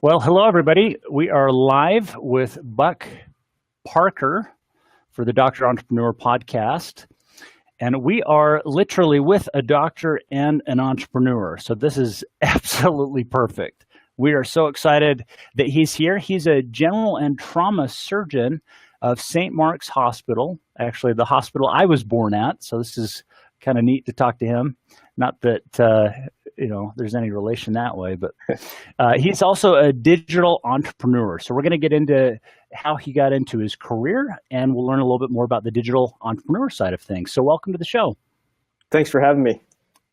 Well, hello, everybody. We are live with Buck Parker for the Doctor Entrepreneur podcast. And we are literally with a doctor and an entrepreneur. So this is absolutely perfect. We are so excited that he's here. He's a general and trauma surgeon of St. Mark's Hospital, actually the hospital I was born at. So this is kind of neat to talk to him. Not that, there's any relation that way, but he's also a digital entrepreneur. So we're going to get into how he got into his career, and we'll learn a little bit more about the digital entrepreneur side of things. So welcome to the show. Thanks for having me.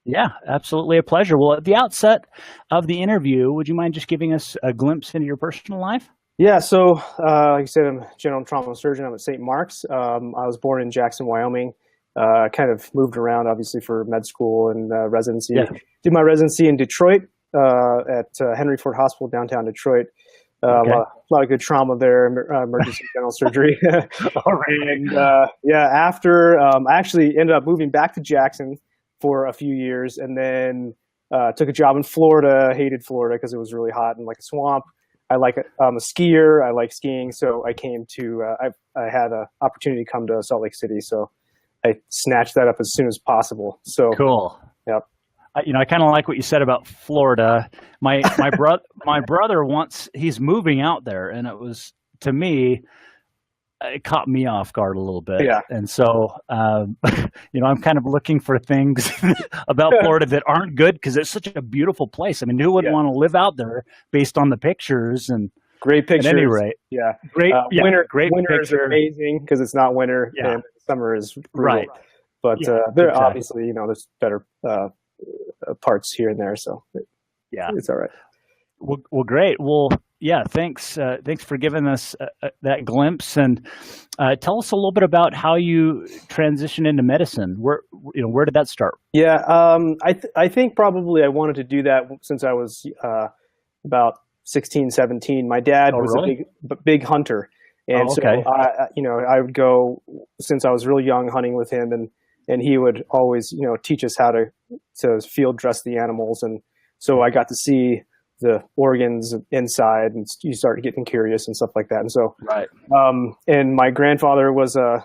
Yeah, absolutely a pleasure. Well, at the outset of the interview, would you mind just giving us a glimpse into your personal life? Yeah, so like you said, I'm a general trauma surgeon. I'm at St. Mark's. I was born in Jackson, Wyoming. Kind of moved around, obviously, for med school and residency. Yeah. Did my residency in Detroit at Henry Ford Hospital, downtown Detroit. Okay. A lot of good trauma there, emergency general surgery. All right. And after I actually ended up moving back to Jackson for a few years, and then took a job in Florida. Hated Florida because it was really hot and like a swamp. I'm a skier. I like skiing, so I came to. I had an opportunity to come to Salt Lake City, so I snatched that up as soon as possible. So cool. Yep. I kind of like what you said about Florida. My brother he's moving out there, and it was, to me, it caught me off guard a little bit. Yeah. And so, I'm kind of looking for things about Florida that aren't good because it's such a beautiful place. I mean, who wouldn't want to live out there based on the pictures and great pictures? At any rate, yeah, great. Great winters are amazing because it's not winter. Yeah. And summer is brutal. Right. But Yeah, there exactly. obviously, there's better parts here and there. So it's all right. Well, great. Well, yeah, thanks for giving us that glimpse, and tell us a little bit about how you transitioned into medicine. Where did that start? Yeah, I think probably I wanted to do that since I was about 16, 17. My dad was really? a big hunter, and okay. so I would go since I was really young hunting with him, and he would always teach us how to field dress the animals, and so I got to see the organs inside, and you start getting curious and stuff like that. And so, right. And my grandfather was a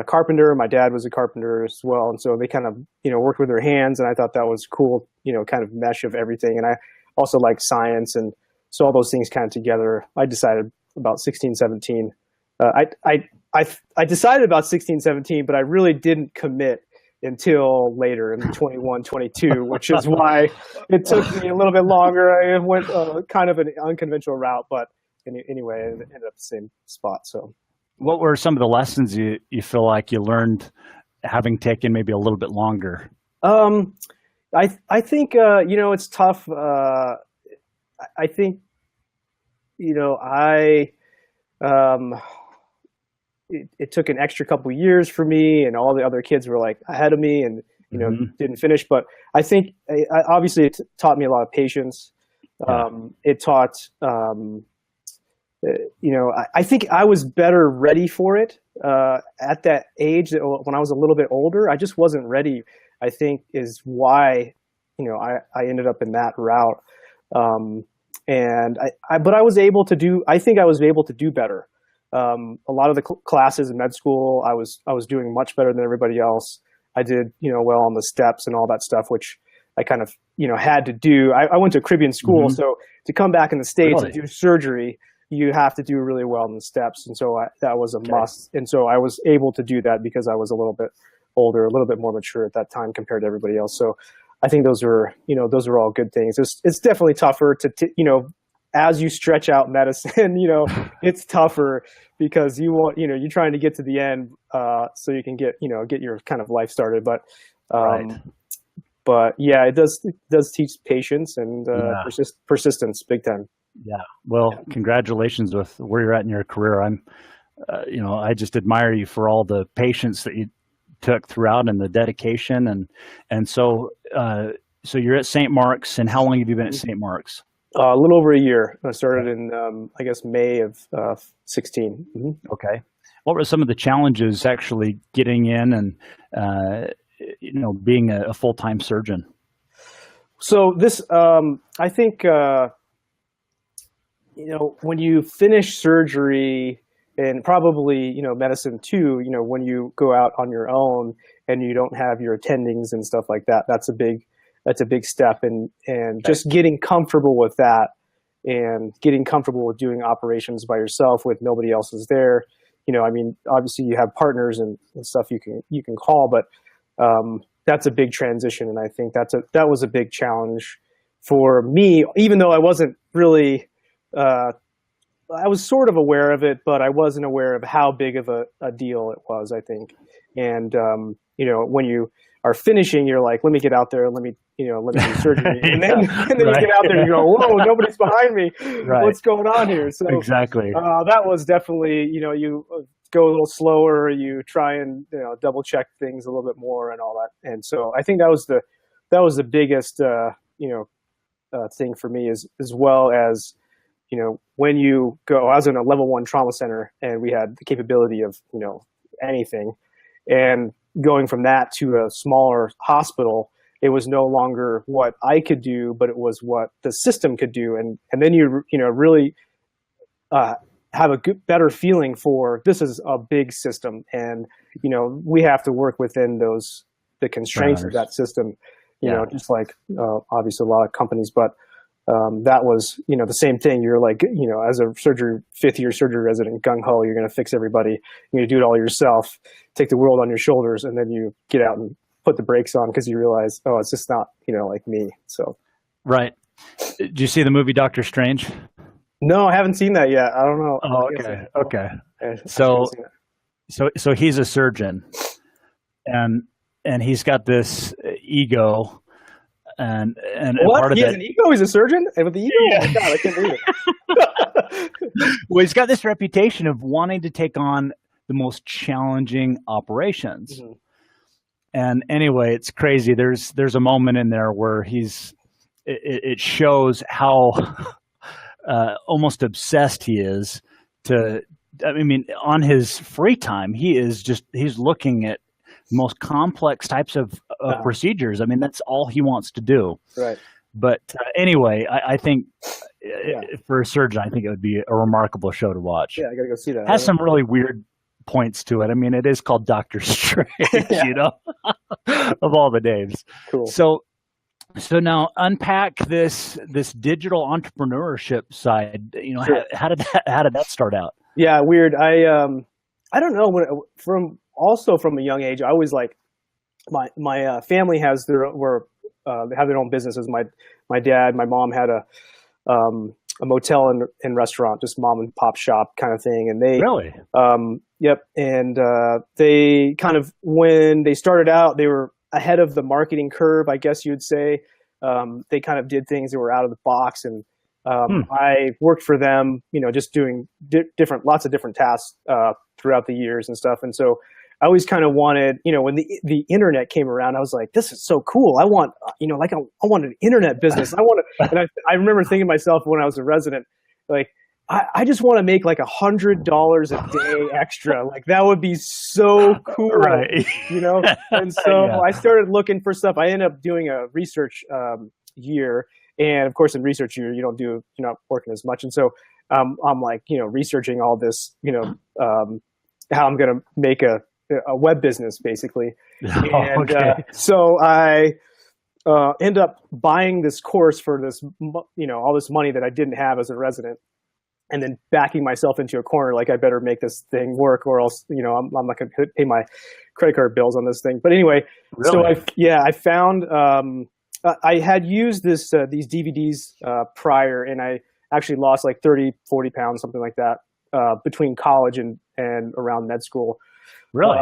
carpenter. My dad was a carpenter as well. And so they kind of, worked with their hands, and I thought that was cool, kind of mesh of everything. And I also like science. And so all those things kind of together, I decided about 16, 17. I decided about 16, 17, but I really didn't commit until later in 21, 22, which is why it took me a little bit longer. I went kind of an unconventional route, but anyway, it ended up the same spot. So, what were some of the lessons you feel like you learned having taken maybe a little bit longer? I think it's tough. I think it took an extra couple of years for me, and all the other kids were like ahead of me and, didn't finish. But I think obviously it taught me a lot of patience. It taught, I think I was better ready for it at that age. When I was a little bit older, I just wasn't ready, I think, is why, I ended up in that route. But I was able to do better. A lot of the classes in med school, I was doing much better than everybody else. I did, well on the steps and all that stuff, which I kind of, had to do. I went to a Caribbean school, so to come back in the States and do surgery, you have to do really well in the steps. And so that was a must. And so I was able to do that because I was a little bit older, a little bit more mature at that time compared to everybody else. So I think those are all good things. It's definitely tougher to as you stretch out medicine, it's tougher because you're trying to get to the end, so you can get your kind of life started. But, but yeah, it does teach patience and persistence big time. Yeah. Well, congratulations with where you're at in your career. I just admire you for all the patience that you took throughout and the dedication. And so you're at St. Mark's, and how long have you been at St. Mark's? A little over a year. I started in, I guess, May of 16. Mm-hmm. Okay. What were some of the challenges actually getting in and, being a full-time surgeon? So this, I think when you finish surgery and probably, medicine too, when you go out on your own and you don't have your attendings and stuff like that, that's a big step. And just getting comfortable with that and getting comfortable with doing operations by yourself with nobody else is there. Obviously you have partners and stuff you can call, but that's a big transition. And I think that was a big challenge for me, even though I wasn't really, I was sort of aware of it, but I wasn't aware of how big of a deal it was, I think. And, when you are finishing, you're like, let me get out there, let me do surgery. And then, Yeah, and then right. you get out there and you go, whoa, nobody's behind me. Right. What's going on here? So Exactly. that was definitely, you go a little slower, you try and, double check things a little bit more and all that. And so I think that was the biggest, thing for me, as well as, when you go, I was in a level 1 trauma center and we had the capability of, anything, and going from that to a smaller hospital, it was no longer what I could do, but it was what the system could do. And then you really have a better feeling for, this is a big system, and we have to work within the constraints of that system. Just like obviously a lot of companies, but that was the same thing. You're like, as a 5th year surgery resident, gung ho, you're going to fix everybody. You do it all yourself, take the world on your shoulders, and then you get out and put the brakes on because you realize, oh, it's just not like me. So Right. Did you see the movie Doctor Strange? no, I haven't seen that yet. I don't know. Oh, okay. So he's a surgeon, and he's got this ego, and what? part of He has that, an ego? He's a surgeon? And with the ego? Yeah. Oh my God, I can't believe it. well, he's got this reputation of wanting to take on the most challenging operations. Mm-hmm. And anyway, it's crazy. There's a moment in there where it shows how almost obsessed he is on his free time, he's looking at most complex types of procedures. I mean, that's all he wants to do. Right. But anyway, I think for a surgeon, I think it would be a remarkable show to watch. Yeah, I gotta go see that. It has some really weird points to it. I mean, it is called Doctor Strange, of all the names. Cool. So now unpack this digital entrepreneurship side. Sure. How did that start out? Yeah, weird. I don't know, from a young age, I always like my family they have their own businesses. My dad, my mom had a motel and restaurant, just mom and pop shop kind of thing. And they Really? Yep. And they kind of, when they started out, they were ahead of the marketing curve, I guess you'd say. They kind of did things that were out of the box, and I worked for them, just doing lots of different tasks throughout the years and stuff. And so I always kind of wanted, when the internet came around, I was like, this is so cool. I want, I want an internet business. And I remember thinking to myself when I was a resident, like, I just want to make like $100 a day extra. Like, that would be so cool, Right. And so I started looking for stuff. I ended up doing a research year. And of course, in research year, you're not working as much. And so I'm like, researching all this, how I'm going to make a web business, basically. And so I end up buying this course for this, all this money that I didn't have as a resident, and then backing myself into a corner, like, I better make this thing work, or else, I'm not going to pay my credit card bills on this thing. But anyway, Really? So I found, I had used these DVDs prior, and I actually lost like 30, 40 pounds, something like that, between college and around med school. Really?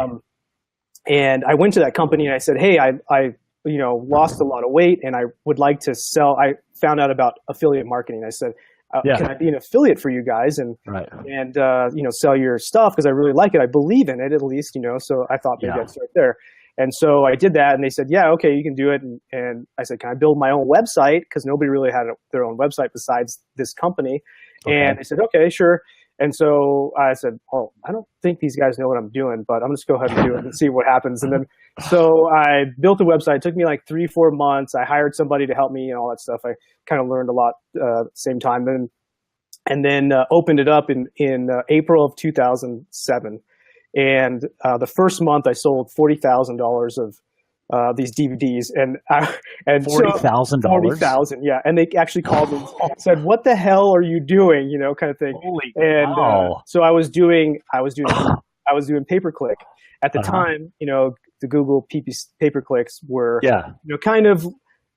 And I went to that company and I said, hey, I lost a lot of weight and I would like to sell. I found out about affiliate marketing. I said, can I be an affiliate for you guys and sell your stuff? Because I really like it. I believe in it, at least, so I thought maybe I'd start there. And so I did that, and they said, yeah, okay, you can do it. And I said, can I build my own website? Because nobody really had their own website besides this company. Okay. And they said, okay, sure. And so I said, oh, I don't think these guys know what I'm doing, but I'm just go ahead and do it and see what happens. And then, so I built a website. It took me like 3-4 months. I hired somebody to help me and all that stuff. I kind of learned a lot at the same time. Then and then opened it up in April of 2007. And the first month I sold $40,000 of these DVDs, and $40,000. 40,000, yeah. And they actually called me and said, "What the hell are you doing?" You know, kind of thing. Holy And cow. so I was doing pay-per-click at the time. You know, the Google pay-per-clicks were, you know, kind of,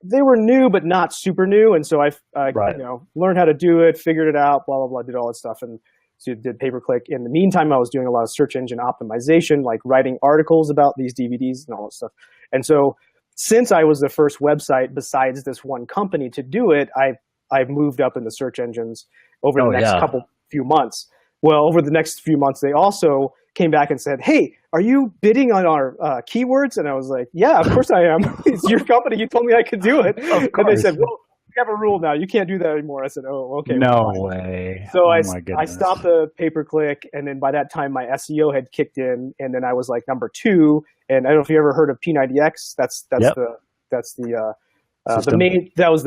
they were new but not super new. And so I you know, learned how to do it, figured it out, blah blah blah, did all that stuff, and so did pay-per-click. In the meantime, I was doing a lot of search engine optimization, like writing articles about these DVDs and all that stuff. And so since I was the first website besides this one company to do it, I've moved up in the search engines over the next few months. Well, over the next few months, they also came back and said, "Hey, are you bidding on our keywords?" And I was like, "Yeah, of course I am. It's your company. You told me I could do it." And they said, "Well, we have a rule now. You can't do that anymore." I said, "Oh, okay." No way. So I stopped the pay-per-click, and then by that time my SEO had kicked in, and then I was like number 2. And I don't know if you ever heard of P90X. That's the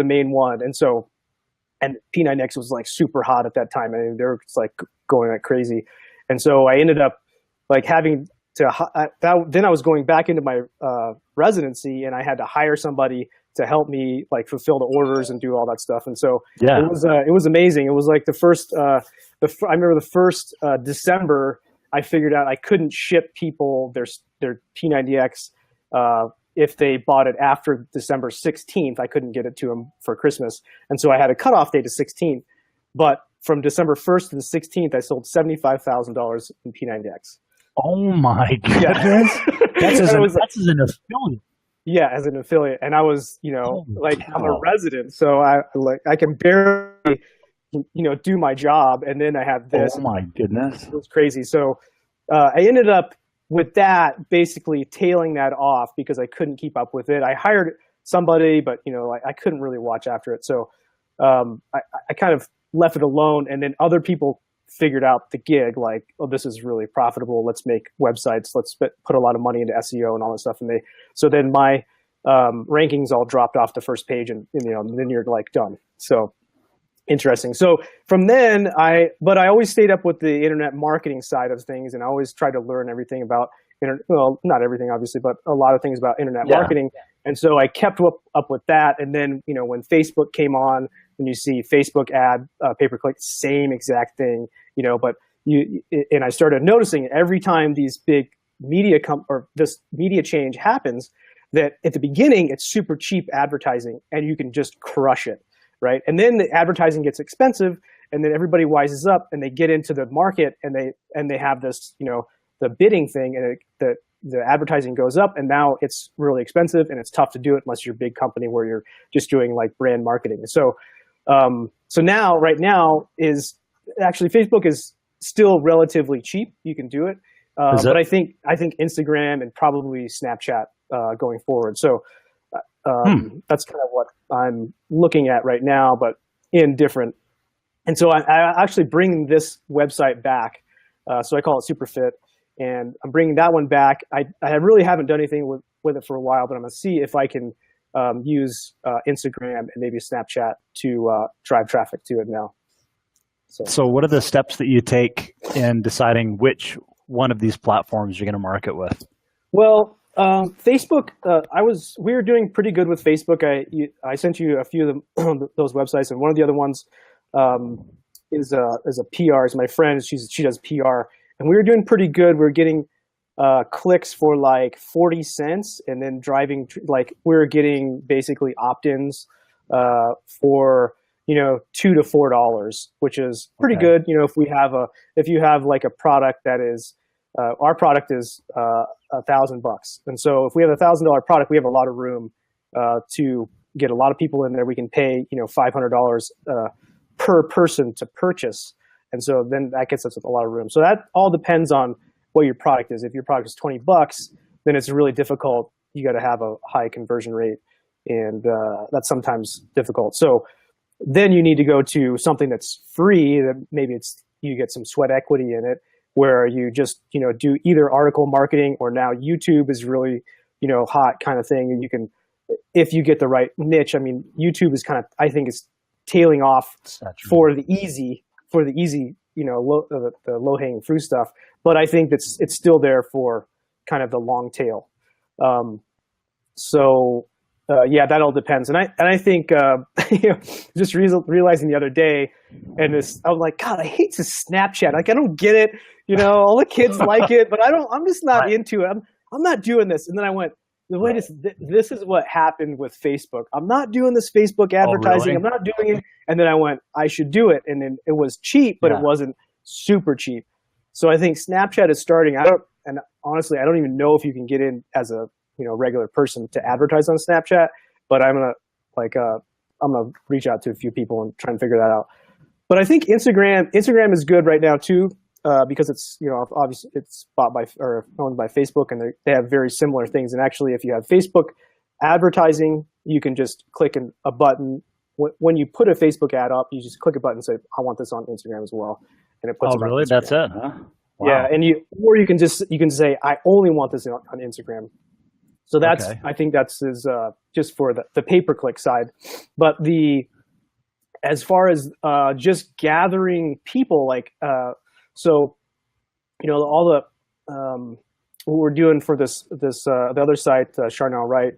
main one. And so, and P90X was like super hot at that time. I mean, they were just like going like crazy. And so I ended up like having to then I was going back into my residency, and I had to hire somebody to help me like fulfill the orders and do all that stuff. And so it was amazing. It was like the first I remember the first December, I figured out I couldn't ship people their P90X if they bought it after December 16th. I couldn't get it to them for Christmas, and so I had a cutoff date of 16th. But from December 1st to the 16th, I sold $75,000 in P90X. Oh my goodness! That's as an affiliate. Yeah, as an affiliate, and I was, you know, I'm a resident, so I can barely, you know, do my job, and then I have this. Oh my goodness! It was crazy. So I ended up with that basically tailing that off because I couldn't keep up with it. I hired somebody, but you know, I couldn't really watch after it. So I kind of left it alone, and then other people figured out the gig, like, oh, this is really profitable. Let's make websites. Let's put a lot of money into SEO and all that stuff. And so then my rankings all dropped off the first page, and you know, then you're like done. So interesting. So from then but I always stayed up with the internet marketing side of things, and I always tried to learn everything about well, not everything obviously, but a lot of things about internet marketing. And so I kept up with that. And then, you know, when Facebook came on, and you see Facebook ad pay-per-click, same exact thing, you know, but and I started noticing every time these big media this media change happens, that at the beginning it's super cheap advertising and you can just crush it, right? And then the advertising gets expensive, and then everybody wises up and they get into the market, and they have this, you know, the bidding thing, and the advertising goes up, and now it's really expensive and it's tough to do it unless you're a big company where you're just doing like brand marketing. So now, right now, is actually Facebook is still relatively cheap. You can do it, but I think Instagram and probably Snapchat going forward. So that's kind of what I'm looking at right now, but in different. And so I actually bring this website back. So I call it Superfit, and I'm bringing that one back. I really haven't done anything with it for a while, but I'm gonna see if I can use Instagram and maybe Snapchat to drive traffic to it now. So what are the steps that you take in deciding which one of these platforms you're going to market with? Well, Facebook, we were doing pretty good with Facebook. I sent you a few of those websites, and one of the other ones is a PR. Is my friend. She does PR, and we were doing pretty good. We were getting clicks for like 40 cents, and then driving, like we were getting basically opt-ins for, you know, $2 to $4, which is pretty good. You know, if you have like a product that is, our product is $1,000, and so if we have $1,000 product, we have a lot of room to get a lot of people in there. We can pay, you know, $500 per person to purchase, and so then that gets us a lot of room. So that all depends on what your product is. If your product is $20, then it's really difficult. You got to have a high conversion rate, and that's sometimes difficult. So then you need to go to something that's free, that maybe you get some sweat equity in it, where you just, you know, do either article marketing, or now YouTube is really, you know, hot kind of thing. And you can, if you get the right niche, I mean, YouTube is kind of, I think, is tailing off for the easy for the easy, the low hanging fruit stuff. But I think it's still there for kind of the long tail. Yeah, that all depends. And I think just realizing the other day, and I'm like, God, I hate this Snapchat. Like, I don't get it. All the kids like it, but I'm just not into it. I'm not doing this. And then I went, wait, this is what happened with Facebook. I'm not doing this Facebook advertising. Oh, really? I'm not doing it. And then I went, I should do it. And then it was cheap, but it wasn't super cheap. So I think Snapchat is starting. And honestly, I don't even know if you can get in as a regular person to advertise on Snapchat, but I'm gonna reach out to a few people and try and figure that out. But I think Instagram is good right now too, because it's obviously it's bought by or owned by Facebook, and they have very similar things. And actually, if you have Facebook advertising, you can just click a button. When you put a Facebook ad up, you just click a button and say, I want this on Instagram as well, and it puts it on really? Instagram. That's it, huh? Wow. Yeah, and you can say, I only want this on Instagram. So I think that's just for the pay-per-click side. But as far as just gathering people, all the what we're doing for the other site, Charnel Wright,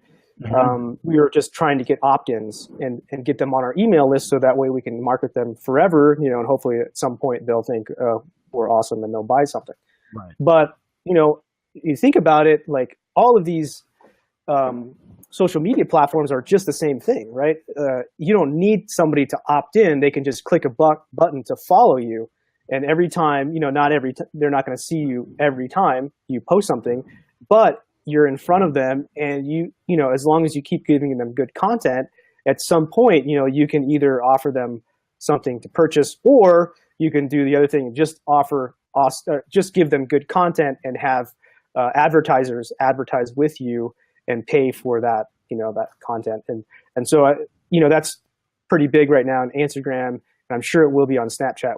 we were just trying to get opt-ins and get them on our email list, so that way we can market them forever, and hopefully at some point they'll think we're awesome and they'll buy something. Right. But you think about it, like all of these social media platforms are just the same thing, right? You don't need somebody to opt in. They can just click a button to follow you. And every time, they're not going to see you every time you post something, but you're in front of them, and as long as you keep giving them good content, at some point, you can either offer them something to purchase, or you can do the other thing and just just give them good content and have advertisers advertise with you and pay for that, that content. And so, that's pretty big right now on Instagram, and I'm sure it will be on Snapchat,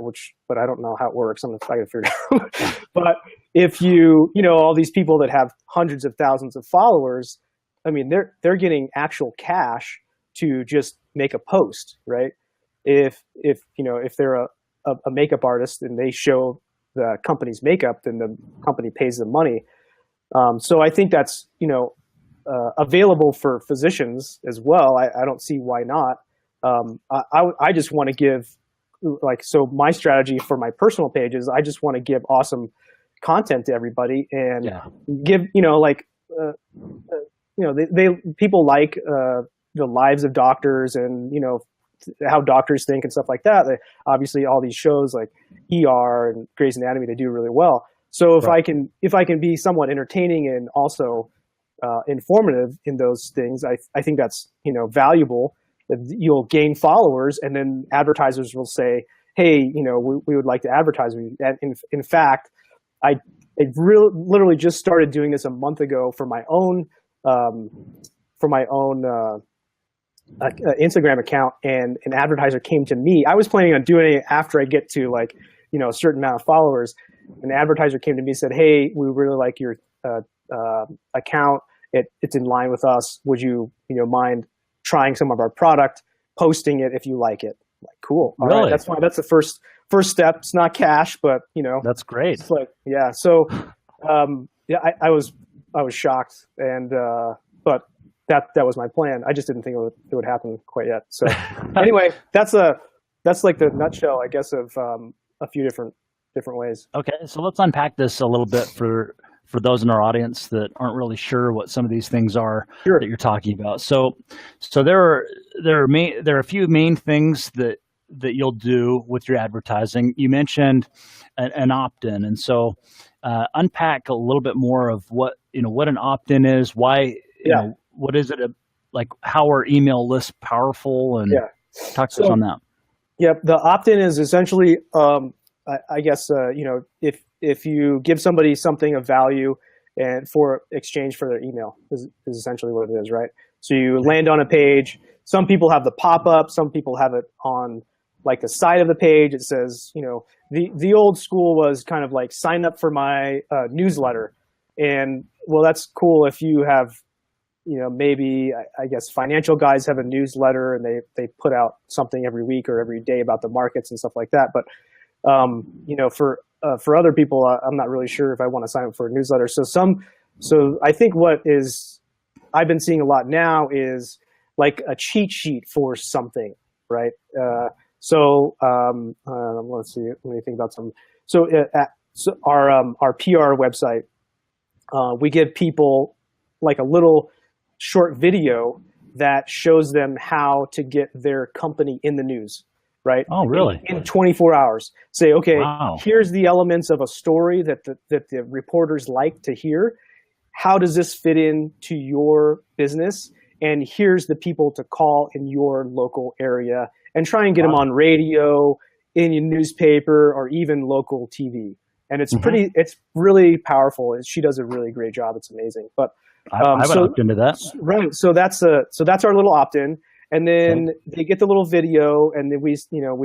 but I don't know how it works. I'm going to try to figure it out. But if all these people that have hundreds of thousands of followers, I mean, they're getting actual cash to just make a post, right? If they're a makeup artist and they show the company's makeup, then the company pays them money. So I think that's, available for physicians as well. I don't see why not. I just want to give, so my strategy for my personal page is I just want to give awesome content to everybody and give, people like the lives of doctors and, how doctors think and stuff like that. Obviously all these shows like ER and Grey's Anatomy, they do really well. So if I can be somewhat entertaining and also informative in those things, I think that's, valuable. You'll gain followers, and then advertisers will say, hey, we would like to advertise with you. And in fact, I literally just started doing this a month ago for my own Instagram account, and an advertiser came to me. I was planning on doing it after I get to a certain amount of followers. An advertiser came to me and said, hey, we really like your account. It's in line with us. Would you mind trying some of our product, posting it if you like it? Like, cool. All right, that's fine. That's the first step. It's not cash, but that's great. It's So I was shocked, and but that was my plan. I just didn't think it would happen quite yet. So anyway, that's like the nutshell, I guess, of a few different ways. Okay, so let's unpack this a little bit for those in our audience that aren't really sure what some of these things are that you're talking about. So there are a few main things that you'll do with your advertising. You mentioned an opt-in, and so unpack a little bit more of what an opt-in is, why what is it, how are email lists powerful, and talk to us on that. Yep, the opt-in is essentially, I guess, if you give somebody something of value and for exchange for their email is essentially what it is, right? So you land on a page. Some people have the pop-up. Some people have it on the side of the page. It says, the old school was kind of like sign up for my newsletter. And well, that's cool if you have, maybe I guess financial guys have a newsletter and they put out something every week or every day about the markets and stuff like that. But For other people, I'm not really sure if I want to sign up for a newsletter. So I think I've been seeing a lot now is like a cheat sheet for something, right? Let's see. Let me think about some. So our PR website, we give people like a little short video that shows them how to get their company in the news, right? Oh, really? In 24 hours. Say, okay, wow. Here's the elements of a story that the reporters like to hear. How does this fit into your business? And here's the people to call in your local area, and try and get them on radio, in your newspaper, or even local TV. And it's it's really powerful. She does a really great job. It's amazing. But I would opt into that. Right. So that's our little opt-in. And then they get the little video, and then we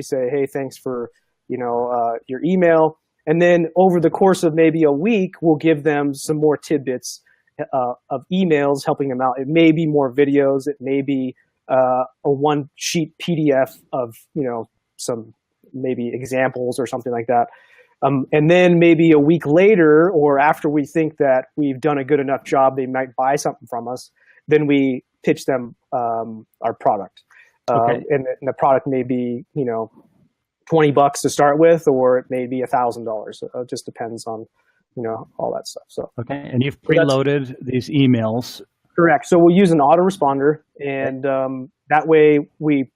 say, hey, thanks for, your email. And then over the course of maybe a week, we'll give them some more tidbits of emails helping them out. It may be more videos. It may be a one sheet PDF of, some maybe examples or something like that. And then maybe a week later, or after we think that we've done a good enough job, they might buy something from us. Then we pitch them our product. And the product may be, $20 to start with, or it may be $1,000. It just depends on, all that stuff. So and you've preloaded these emails. Correct. So we'll use an autoresponder, and that way we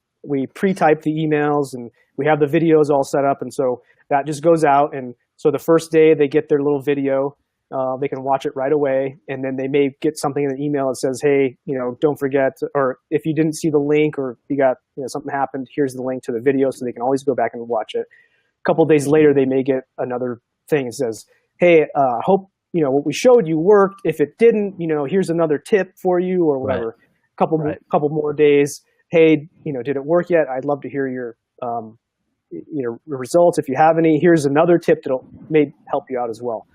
pre-type the emails, and we have the videos all set up, and so that just goes out. And so the first day they get their little video, they can watch it right away, and then they may get something in the email that says, hey, don't forget, or if you didn't see the link, or you got something happened, here's the link to the video, so they can always go back and watch it. A couple of days later, they may get another thing that says, hey, hope what we showed you worked. If it didn't, here's another tip for you, or whatever. Right. Couple more days. Hey, did it work yet? I'd love to hear your results. If you have any, here's another tip that may help you out as well.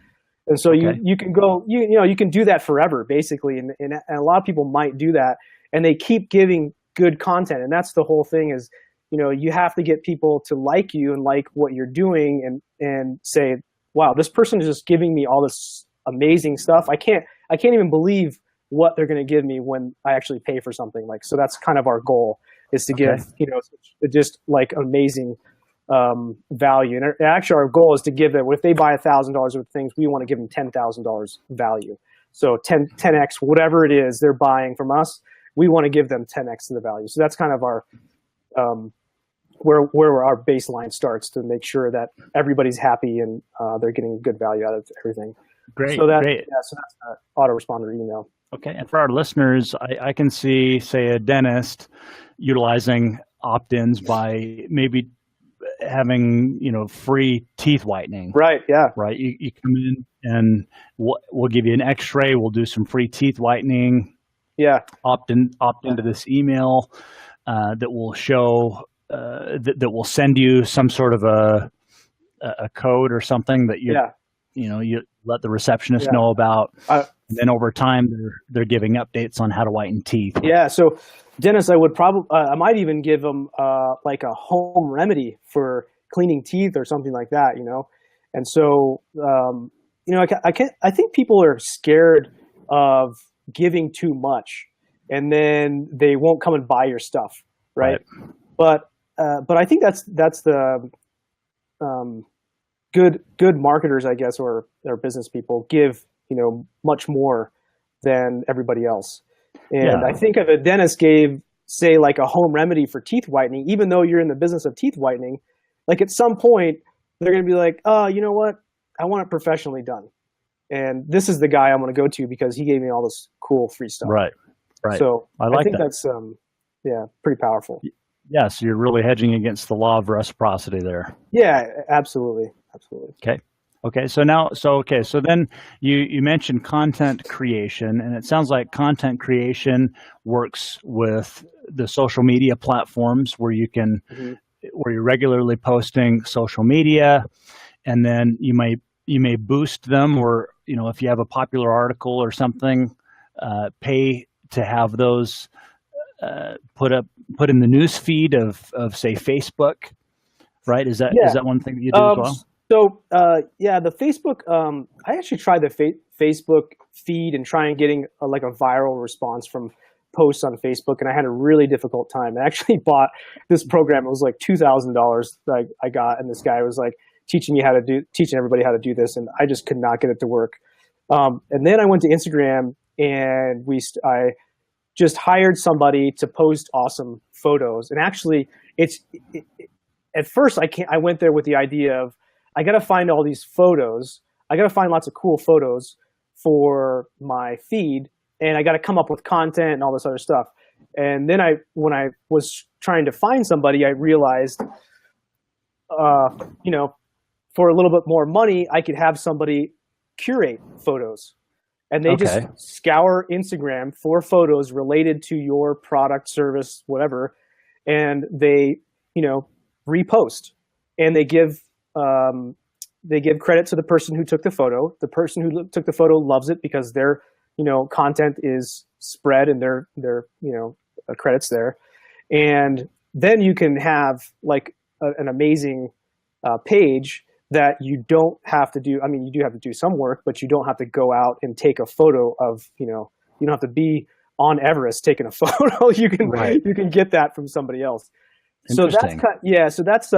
And so you can go, you can do that forever, basically. And a lot of people might do that, and they keep giving good content. And that's the whole thing is, you have to get people to like you and like what you're doing, and say, wow, this person is just giving me all this amazing stuff. I can't even believe what they're going to give me when I actually pay for something. So that's kind of our goal, is to give, just like amazing value. And actually our goal is to give them, if they buy $1,000 worth of things, we want to give them $10,000 value. So 10x, whatever it is they're buying from us, we want to give them 10x to the value. So that's kind of our, where our baseline starts, to make sure that everybody's happy and they're getting good value out of everything. Great. So great. So that's an autoresponder email. Okay. And for our listeners, I can see, say, a dentist utilizing opt-ins by maybe having, free teeth whitening. Right. Yeah. Right. You come in and we'll give you an x-ray. We'll do some free teeth whitening. Yeah. Opt into this email that will show, that will send you some sort of a code or something that you let the receptionist know about. And then over time, they're giving updates on how to whiten teeth. Yeah. So, Dennis, I might even give them like a home remedy for cleaning teeth or something like that. And so, I think people are scared of giving too much, and then they won't come and buy your stuff, right? But I think that's the good marketers, I guess, or business people give much more than everybody else. And I think if a dentist gave, say, like a home remedy for teeth whitening, even though you're in the business of teeth whitening, like at some point they're going to be like, oh, you know what? I want it professionally done. And this is the guy I'm going to go to because he gave me all this cool free stuff. Right. So I think that's, pretty powerful. Yeah. So you're really hedging against the law of reciprocity there. Yeah, absolutely. Okay. So then you mentioned content creation, and it sounds like content creation works with the social media platforms where where you're regularly posting social media, and then you may boost them, or if you have a popular article or something, pay to have those put in the news feed of say Facebook right? Is Yeah. that one thing that you do as well? So yeah, the Facebook. I actually tried the Facebook feed and trying getting like a viral response from posts on Facebook, and I had a really difficult time. I actually bought this program. It was like $2,000 that I got, and this guy was like teaching everybody how to do this, and I just could not get it to work. And then I went to Instagram, and I just hired somebody to post awesome photos. And actually, at first I went there with the idea of I got to find all these photos. I got to find lots of cool photos for my feed, and I got to come up with content and all this other stuff. And then when I was trying to find somebody, I realized, for a little bit more money, I could have somebody curate photos, and they just scour Instagram for photos related to your product, service, whatever, and they, repost, and they give credit to the person who took the photo. The person who took the photo loves it because their, content is spread and their credits there. And then you can have like an amazing page that you don't have to do. I mean, you do have to do some work, but you don't have to go out and take a photo of, you don't have to be on Everest taking a photo. You can get that from somebody else. So that's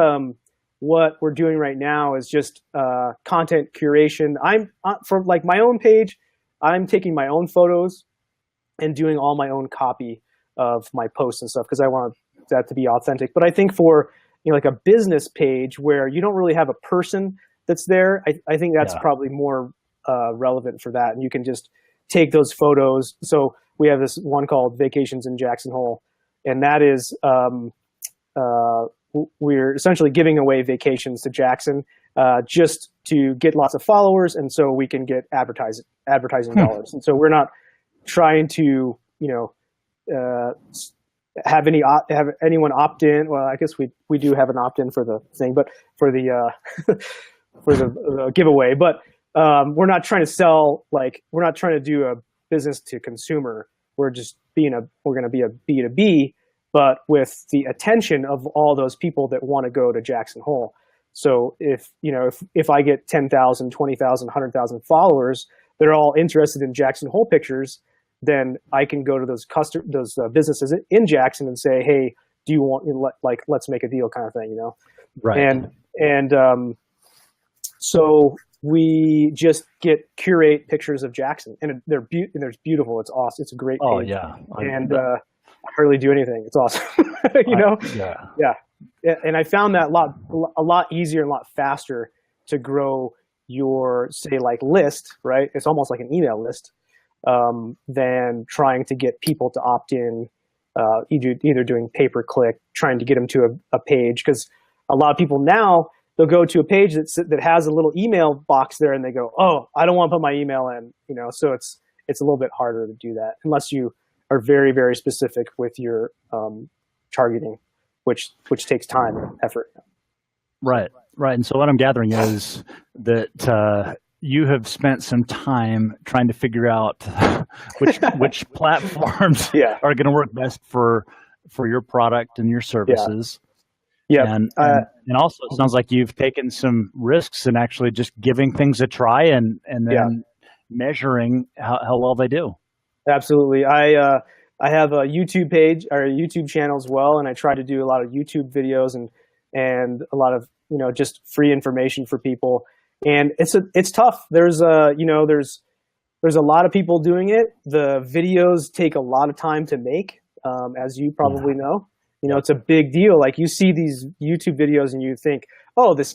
what we're doing right now is just content curation. I'm for like my own page, I'm taking my own photos and doing all my own copy of my posts and stuff because I want that to be authentic. But I think for like a business page where you don't really have a person that's there, I think that's probably more relevant for that. And you can just take those photos. So we have this one called Vacations in Jackson Hole, and that is we're essentially giving away vacations to Jackson just to get lots of followers, and so we can get advertising dollars. And so we're not trying to have anyone opt in. Well, I guess we do have an opt in for the thing, but for the for the giveaway. But we're not trying to sell, like we're not trying to do a business to consumer. We're just we're going to be a B2B, but with the attention of all those people that want to go to Jackson Hole. So if I get 10,000, 20,000, 100,000 followers, they're all interested in Jackson Hole pictures, then I can go to those businesses in Jackson and say, hey, do you want, let's make a deal kind of thing, Right. And so we just curate pictures of Jackson, and they're beautiful. It's awesome. It's a great page. Oh yeah. And I hardly do anything. It's awesome. Yeah. And I found that a lot easier and a lot faster to grow your, say, like list, right? It's almost like an email list, than trying to get people to opt in, either doing pay-per-click, trying to get them to a page. Because a lot of people now, they'll go to a page that has a little email box there, and they go, oh, I don't want to put my email in, so it's a little bit harder to do that unless you are very, very specific with your targeting, which takes time and effort. Right. And so what I'm gathering is that you have spent some time trying to figure out which platforms are going to work best for your product and your services. Yeah. And also it sounds like you've taken some risks and actually just giving things a try and then measuring how well they do. Absolutely. I have a YouTube page or a YouTube channel as well, and I try to do a lot of YouTube videos and a lot of just free information for people. And it's tough. There's a lot of people doing it. The videos take a lot of time to make, as you probably know. It's a big deal. Like you see these YouTube videos and you think, oh, this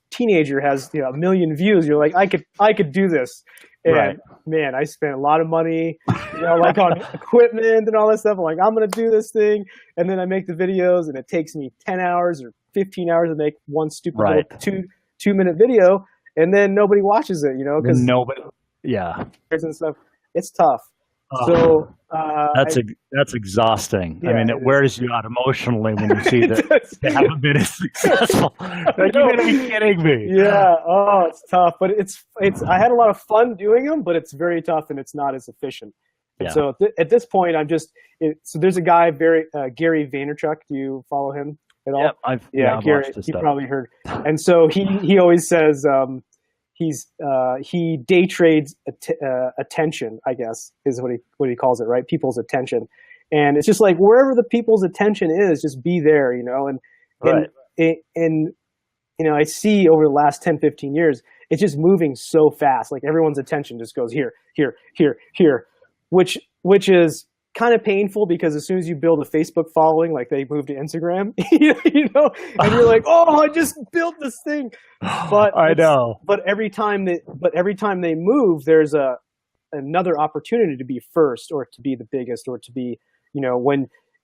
teenager has 1 million views. You're like, I could do this. And man, I spent a lot of money, like on equipment and all that stuff. I'm like, I'm going to do this thing. And then I make the videos and it takes me 10 hours or 15 hours to make one stupid little 2-minute video. And then nobody watches it, because nobody, and stuff. It's tough. So that's exhausting. Yeah, I mean, it wears you out emotionally when you see that they haven't been as successful. Like, you gotta be kidding me. Yeah. Oh, it's tough, but it's. I had a lot of fun doing them, but it's very tough and it's not as efficient. And so at this point, I'm just. So there's a guy, Gary Vaynerchuk. Do you follow him? at all? Yep, I've Gary, watched this you stuff. probably heard. And so he always says he day trades attention, I guess is what he calls it, right? People's attention. And it's just like wherever the people's attention is, just be there, Right. and I see over the last 10, 15 years, it's just moving so fast. Like everyone's attention just goes here, here, here, here, which is kind of painful because as soon as you build a Facebook following, like they move to Instagram, and you're like, oh, I just built this thing. But I know. But every time they move, there's another opportunity to be first or to be the biggest or to be,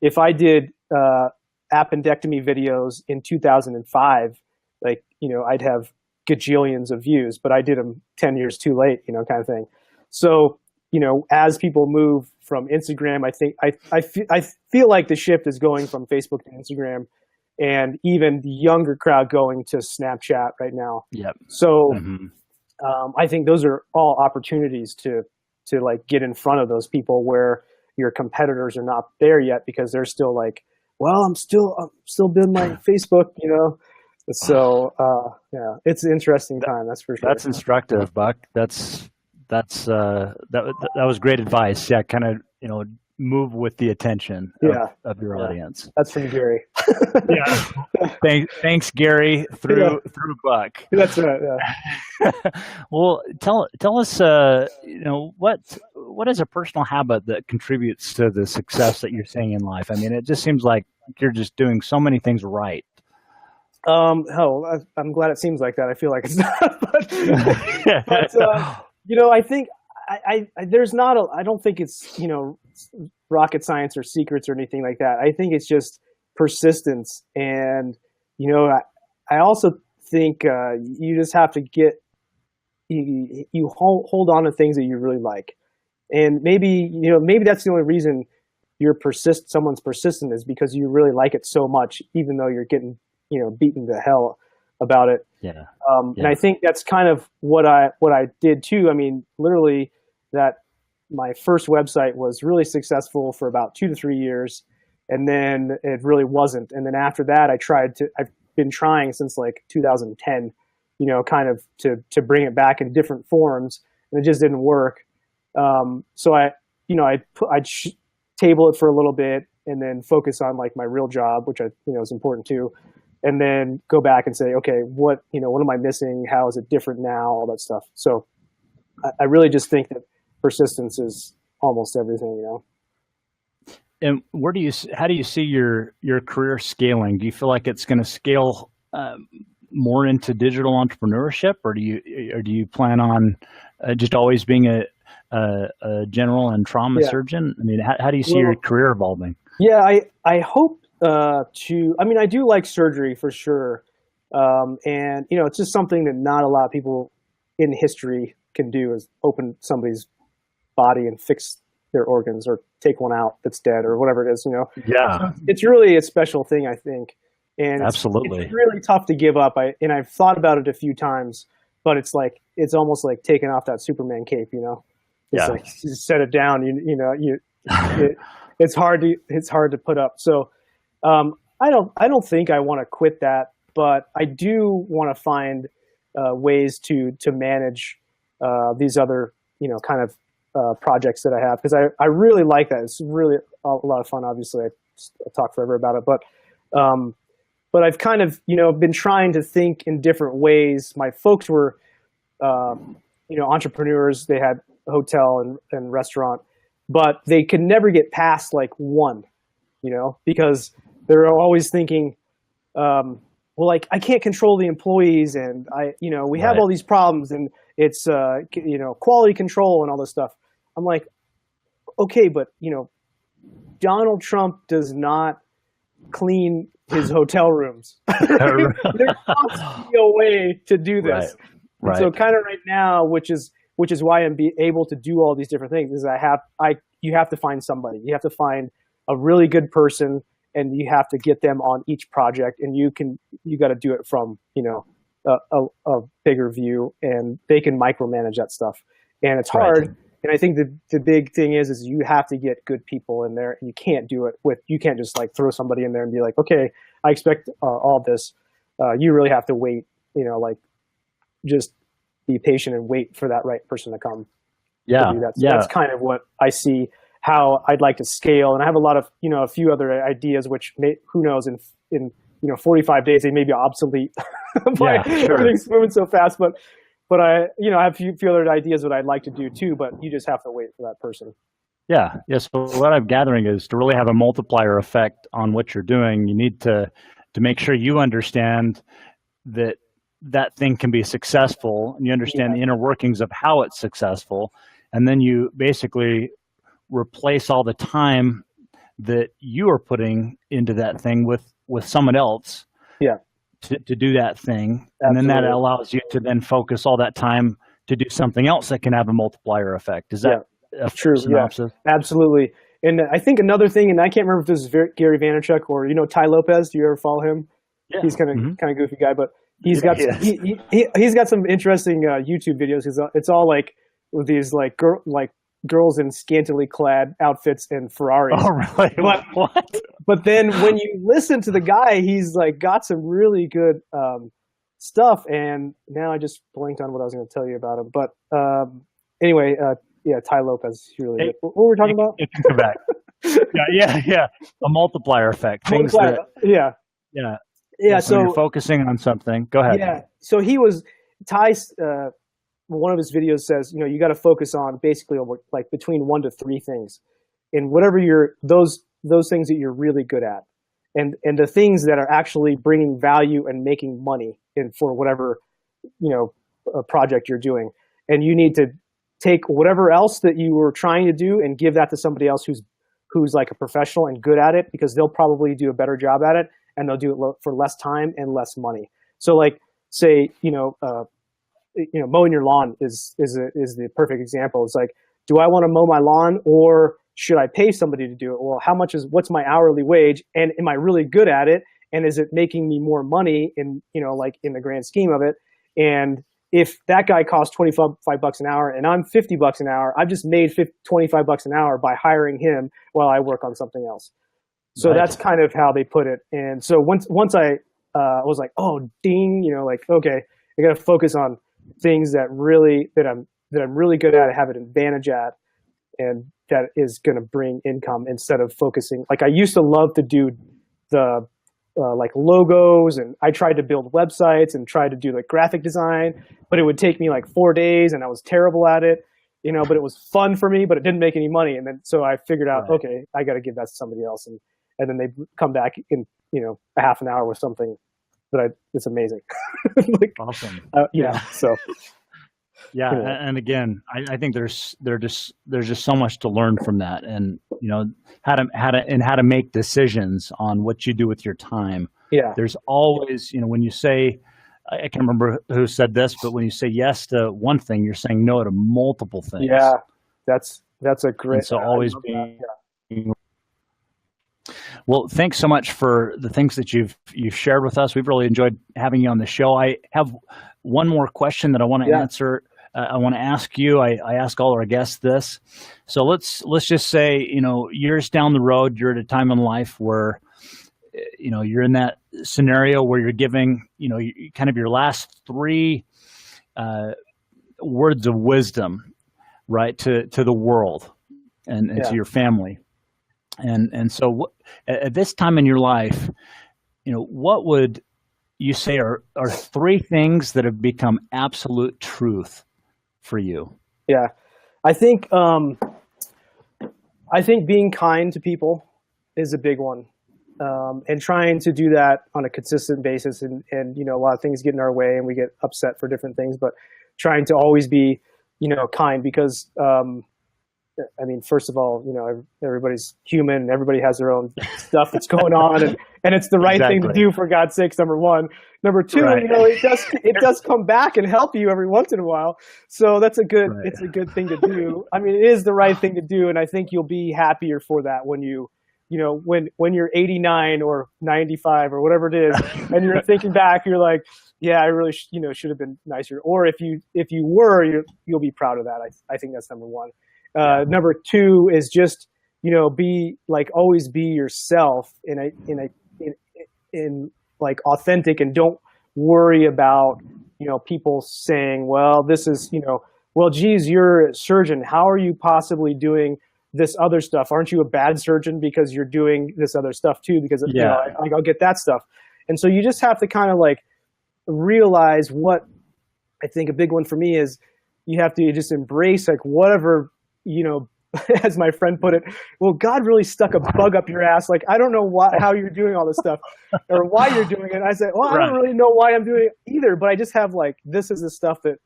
if I did appendectomy videos in 2005, like, I'd have gajillions of views, but I did them 10 years too late, kind of thing. So, as people move from Instagram, I think I feel like the shift is going from Facebook to Instagram, and even the younger crowd going to Snapchat right now. Yep. So I think those are all opportunities to like get in front of those people where your competitors are not there yet because they're still like, well, I'm still building my Facebook, So yeah, it's an interesting time. That's for sure. That's instructive, Buck. That was great advice. Yeah, kind of move with the attention of your audience. That's from Gary. Yeah. Thanks, Gary. Through Buck. That's right. Yeah. Well, tell us, what is a personal habit that contributes to the success that you're seeing in life? I mean, it just seems like you're just doing so many things right. I'm glad it seems like that. I feel like it's not, but I think I don't think it's, rocket science or secrets or anything like that. I think it's just persistence. And, I also think you just have to you hold on to things that you really like. And maybe that's the only reason someone's persistent is because you really like it so much, even though you're getting, beaten to hell about it. Yeah. And I think that's kind of what I did too. I mean, literally that my first website was really successful for about 2 to 3 years, and then it really wasn't. And then after that, I've been trying since like 2010, kind of to bring it back in different forms, and it just didn't work. So I'd table it for a little bit and then focus on like my real job, which is important too. And then go back and say, okay, what am I missing? How is it different now? All that stuff. So I really just think that persistence is almost everything, And how do you see your career scaling? Do you feel like it's going to scale more into digital entrepreneurship, or do you plan on just always being a general and trauma surgeon? I mean, how do you see your career evolving? Yeah, I hope I do like surgery for sure. And, it's just something that not a lot of people in history can do, is open somebody's body and fix their organs or take one out that's dead or whatever it is, Yeah. So it's really a special thing, I think. And absolutely, it's really tough to give up. I've thought about it a few times, but it's almost like taking off that Superman cape, It's like, you set it down, it's hard to put up. So, I don't think I want to quit that, but I do want to find ways to manage these other kind of projects that I have, because I really like that. It's really a lot of fun. Obviously, I'll talk forever about it, but I've kind of been trying to think in different ways. My folks were entrepreneurs. They had a hotel and restaurant, but they could never get past like one, because they're always thinking, well, like I can't control the employees, and we have all these problems, and it's quality control and all this stuff. I'm like, okay, but Donald Trump does not clean his hotel rooms. There has to be a way to do this. Right. So kind of right now, which is why I'm able to do all these different things, is you have to find somebody. You have to find a really good person, and you have to get them on each project, and you got to do it from a bigger view, and they can micromanage that stuff. And it's hard, And I think the big thing is you have to get good people in there, and you can't do it you can't just like throw somebody in there and be like, okay, I expect all this. You really have to wait, like just be patient and wait for that right person to come. Yeah. To do that. So that's kind of what I see how I'd like to scale. And I have a lot of, a few other ideas, which who knows, in 45 days, they may be obsolete. Everything's moving so fast, but I have a few other ideas that I'd like to do too, but you just have to wait for that person. Yeah. Yes. So what I'm gathering is to really have a multiplier effect on what you're doing, you need to make sure you understand that thing can be successful, and you understand the inner workings of how it's successful. And then you basically replace all the time that you are putting into that thing with someone else to do that thing. And then that allows you to then focus all that time to do something else that can have a multiplier effect. Is that a true synopsis? Yeah, absolutely. And I think another thing, and I can't remember if this is Gary Vaynerchuk or, Ty Lopez. Do you ever follow him? Yeah. He's kind of goofy guy, but he's got he's got some interesting YouTube videos. It's all like with these like girls in scantily clad outfits and Ferraris. Oh, really? What? But then when you listen to the guy, he's like got some really good stuff. And now I just blanked on what I was going to tell you about him. But anyway, Ty Lopez. Really good. What were we talking about? It can come back. Yeah. A multiplier effect. Things that. Yeah. So you're focusing on something. Go ahead. Yeah. So Ty's. One of his videos says, you got to focus on basically like between 1 to 3 things, and whatever those things that you're really good at, and the things that are actually bringing value and making money for whatever a project you're doing. And you need to take whatever else that you were trying to do and give that to somebody else who's like a professional and good at it, because they'll probably do a better job at it, and they'll do it for less time and less money. So like say mowing your lawn is the perfect example. It's like, do I want to mow my lawn, or should I pay somebody to do it? Well, what's my hourly wage, and am I really good at it? And is it making me more money in the grand scheme of it? And if that guy costs $25 an hour and I'm $50 an hour, I've just made $25 an hour by hiring him while I work on something else. So that's kind of how they put it. And so once I was like, oh, ding, okay, I got to focus on things that I'm really good at, have an advantage at, and that is going to bring income, instead of focusing. Like I used to love to do the like logos, and I tried to build websites and tried to do like graphic design, but it would take me like 4 days, and I was terrible at it, but it was fun for me, but it didn't make any money. And then so I figured out, okay, I got to give that to somebody else, and then they come back in a half an hour with something it's amazing. Like, awesome. So. Yeah, and again, I think there's just so much to learn from that, and how to make decisions on what you do with your time. Yeah, there's always when you say, I can't remember who said this, but when you say yes to one thing, you're saying no to multiple things. Yeah, that's a great. And so always being. Well, thanks so much for the things that you've shared with us. We've really enjoyed having you on the show. I have one more question that I want to answer. I want to ask you. I ask all our guests this. So let's just say years down the road, you're at a time in life where you're in that scenario where you're giving kind of your last 3 words of wisdom, right, to the world and to your family. And so at this time in your life, what would you say are 3 things that have become absolute truth for you? Yeah, I think being kind to people is a big one, and trying to do that on a consistent basis. And a lot of things get in our way, and we get upset for different things. But trying to always be kind, because I mean, first of all, everybody's human, and everybody has their own stuff that's going on, and it's the right thing to do, for God's sakes, number one. Number two, it does come back and help you every once in a while. So that's it's a good thing to do. I mean, it is the right thing to do, and I think you'll be happier for that when when you're 89 or 95 or whatever it is, and you're thinking back, you're like, yeah, I really should have been nicer. Or if you were, you'll be proud of that. I think that's number one. Number two is just, be like, always be yourself in like authentic, and don't worry about, people saying, well, this is, well, geez, you're a surgeon. How are you possibly doing this other stuff? Aren't you a bad surgeon because you're doing this other stuff too? Because I'll get that stuff. And so you just have to kind of like realize what I think a big one for me is, you have to just embrace like whatever, as my friend put it, well, God really stuck a bug up your ass. Like, I don't know how you're doing all this stuff or why you're doing it. I said, well, I don't really know why I'm doing it either, but I just have like, this is the stuff that,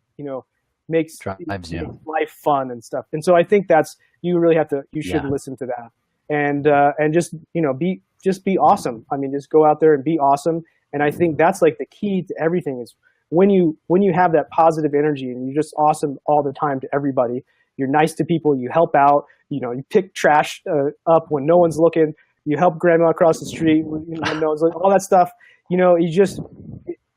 makes life fun and stuff. And so I think you really have to, you should listen to that and just, be awesome. I mean, just go out there and be awesome. And I think that's like the key to everything is when you have that positive energy and you're just awesome all the time to everybody, you're nice to people, you help out, you pick trash up when no one's looking, you help grandma across the street when no one's looking, all that stuff,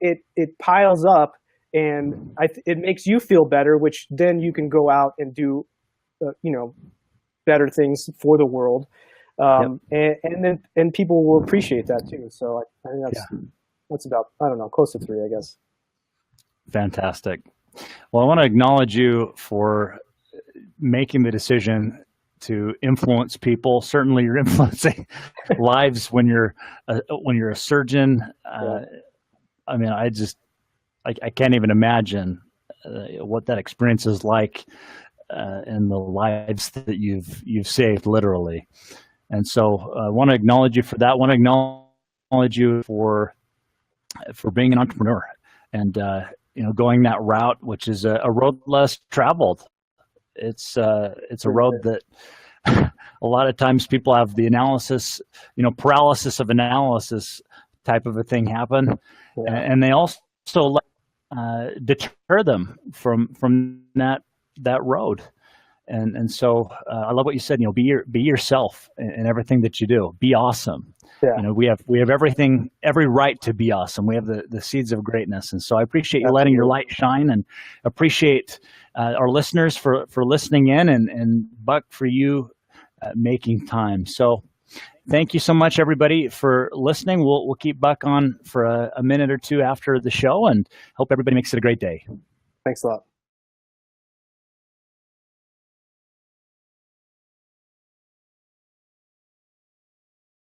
it piles up, and it makes you feel better, which then you can go out and do, better things for the world. And people will appreciate that too. So I think that's about, I don't know, close to 3, I guess. Fantastic. Well, I want to acknowledge you for making the decision to influence people. Certainly you're influencing lives when you're a surgeon. I mean, I can't even imagine what that experience is like and the lives that you've saved, literally. And so I want to acknowledge you for that. I want to acknowledge you for being an entrepreneur and going that route, which is a road less traveled. It's a road that a lot of times people have the analysis, paralysis of analysis type of a thing happen, and they also deter them from that road. And so I love what you said. Be yourself in everything that you do. Be awesome. Yeah. We have everything, every right to be awesome. We have the seeds of greatness. And so I appreciate you letting your light shine, and appreciate our listeners for listening in, and Buck, for you making time. So thank you so much, everybody, for listening. We'll keep Buck on for a minute or two after the show, and hope everybody makes it a great day. Thanks a lot.